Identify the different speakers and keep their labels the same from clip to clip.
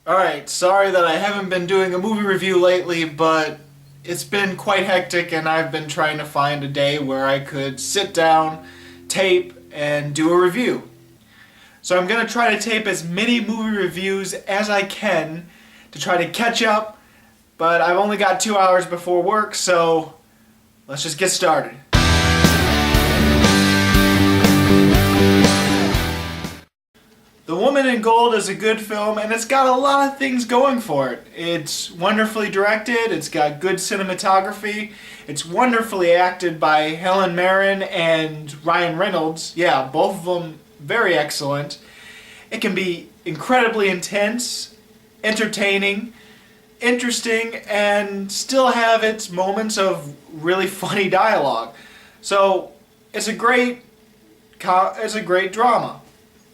Speaker 1: Alright, sorry that I haven't been doing a movie review lately, but it's been quite hectic and I've been trying to find a day where I could sit down, tape, and do a review. So I'm going to try to tape as many movie reviews as I can to try to catch up, but I've only got 2 hours before work, so let's just get started. The Woman in Gold is a good film, and it's got a lot of things going for it. It's wonderfully directed, it's got good cinematography, it's wonderfully acted by Helen Mirren and Ryan Reynolds. Yeah, both of them very excellent. It can be incredibly intense, entertaining, interesting, and still have its moments of really funny dialogue. So it's a great drama.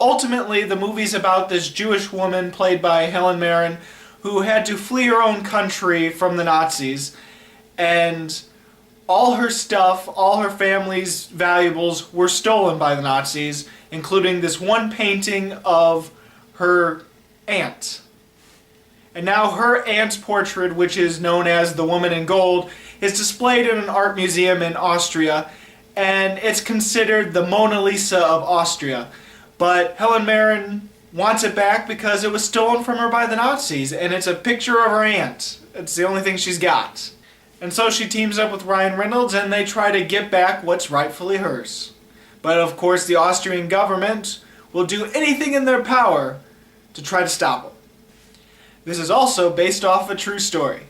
Speaker 1: Ultimately, the movie's about this Jewish woman played by Helen Mirren who had to flee her own country from the Nazis, and all her stuff, all her family's valuables were stolen by the Nazis, including this one painting of her aunt. And now her aunt's portrait, which is known as The Woman in Gold, is displayed in an art museum in Austria, and it's considered the Mona Lisa of Austria. But Helen Mirren wants it back because it was stolen from her by the Nazis, and it's a picture of her aunt. It's the only thing she's got. And so she teams up with Ryan Reynolds and they try to get back what's rightfully hers. But of course the Austrian government will do anything in their power to try to stop them. This is also based off a true story.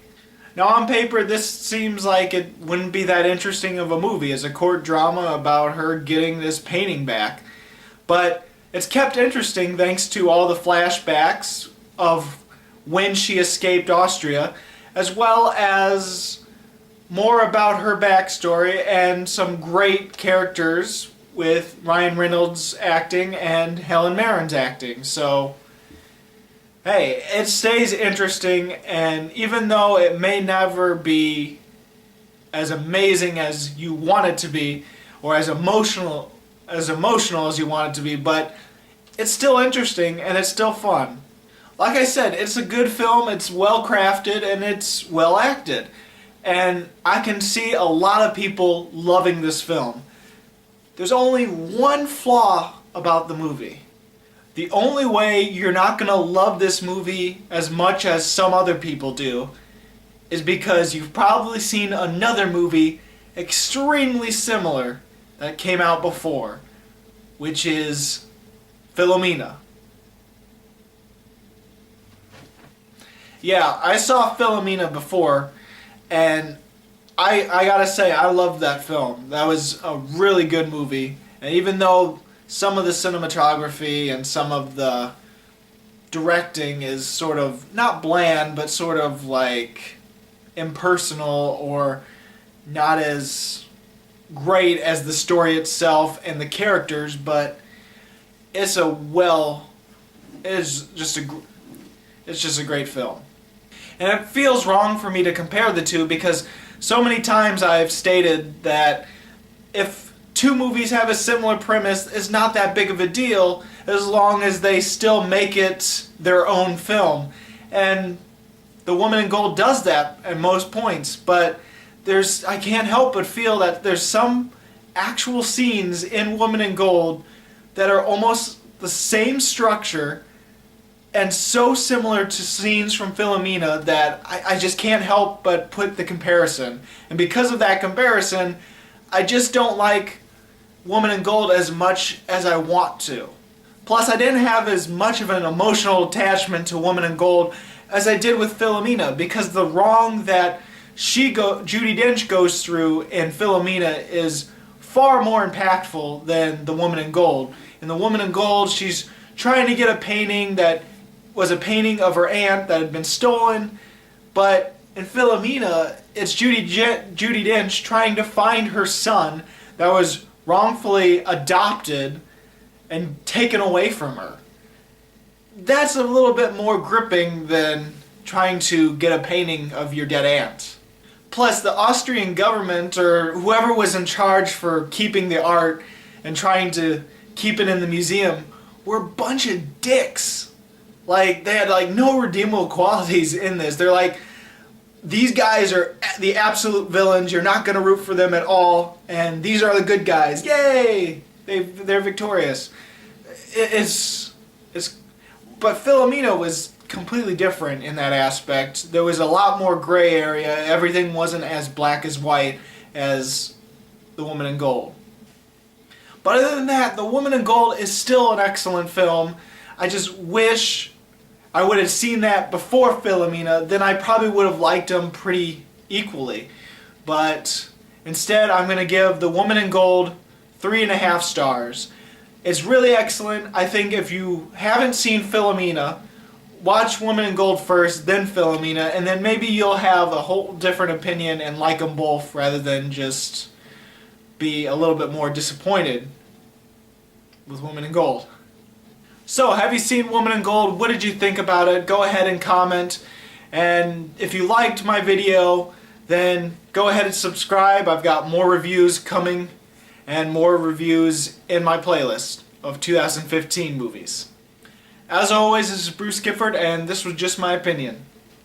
Speaker 1: Now on paper this seems like it wouldn't be that interesting of a movie as a court drama about her getting this painting back. But it's kept interesting thanks to all the flashbacks of when she escaped Austria, as well as more about her backstory and some great characters with Ryan Reynolds acting and Helen Mirren's acting. So, hey, it stays interesting, and even though it may never be as amazing as you want it to be, or as emotional as you want it to be, but it's still interesting and it's still fun. Like I said, it's a good film, it's well crafted, and it's well acted. And I can see a lot of people loving this film. There's only one flaw about the movie. The only way you're not going to love this movie as much as some other people do is because you've probably seen another movie extremely similar that came out before, which is Philomena. Yeah, I saw Philomena before, and I gotta say, I loved that film. That was a really good movie, and even though some of the cinematography and some of the directing is sort of, not bland, but sort of like impersonal or not as great as the story itself and the characters, but it's just a great film. And it feels wrong for me to compare the two because so many times I've stated that if two movies have a similar premise, it's not that big of a deal as long as they still make it their own film. And The Woman in Gold does that at most points, but I can't help but feel that there's some actual scenes in Woman in Gold that are almost the same structure and so similar to scenes from Philomena that I just can't help but put the comparison. And because of that comparison, I just don't like Woman in Gold as much as I want to. Plus, I didn't have as much of an emotional attachment to Woman in Gold as I did with Philomena, because the wrong that Judi Dench goes through in Philomena is far more impactful than The Woman in Gold. In The Woman in Gold, she's trying to get a painting that was a painting of her aunt that had been stolen, but in Philomena, it's Judi Dench trying to find her son that was wrongfully adopted and taken away from her. That's a little bit more gripping than trying to get a painting of your dead aunt. Plus, the Austrian government, or whoever was in charge for keeping the art and trying to keep it in the museum, were a bunch of dicks. Like, they had like no redeemable qualities in this. They're like, these guys are the absolute villains. You're not going to root for them at all. And these are the good guys. Yay! They're victorious. But Philomena was completely different in that aspect. There was a lot more gray area. Everything wasn't as black as white as The Woman in Gold. But other than that, The Woman in Gold is still an excellent film. I just wish I would have seen that before Philomena. Then I probably would have liked them pretty equally. But instead, I'm going to give The Woman in Gold 3.5 stars. It's really excellent. I think if you haven't seen Philomena, watch Woman in Gold first, then Philomena, and then maybe you'll have a whole different opinion and like them both rather than just be a little bit more disappointed with Woman in Gold. So, have you seen Woman in Gold? What did you think about it? Go ahead and comment. And if you liked my video, then go ahead and subscribe. I've got more reviews coming and more reviews in my playlist of 2015 movies. As always, this is Bruce Gifford, and this was Just My Opinion.